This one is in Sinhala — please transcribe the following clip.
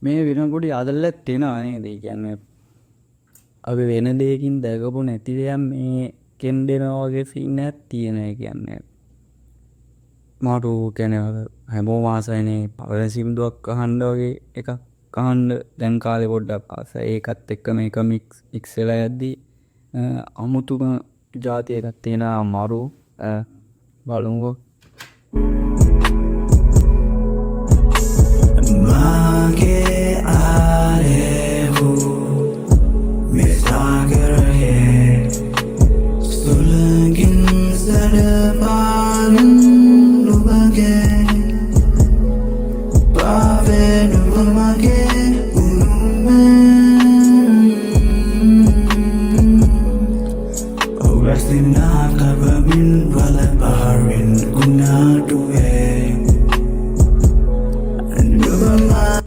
මේ වෙනකොට අදල්ලත් තියෙනවා නේද? ඒ කියන්නේ අපි වෙන දෙයකින් දැකපු නැති දෙයක් මේ කෙන්දෙනවා වගේ සීන් එකක් තියෙන. ඒ කියන්නේ මාරු කියන්නේ හැමෝම ආසයිනේ පවර සින්දුවක් අහන්න වගේ එකක් අහන්න දැන් කාලේ පොඩ්ඩක් ආසයි. ඒකත් එක්ක මේක මික්ස් වෙලා යද්දි අමුතුම ජාති එකක් තියෙනවා මරු බලමුකෝ. मागे आए हो मिसागर है सुलगिन सरपान लुबगे पावे नुबगे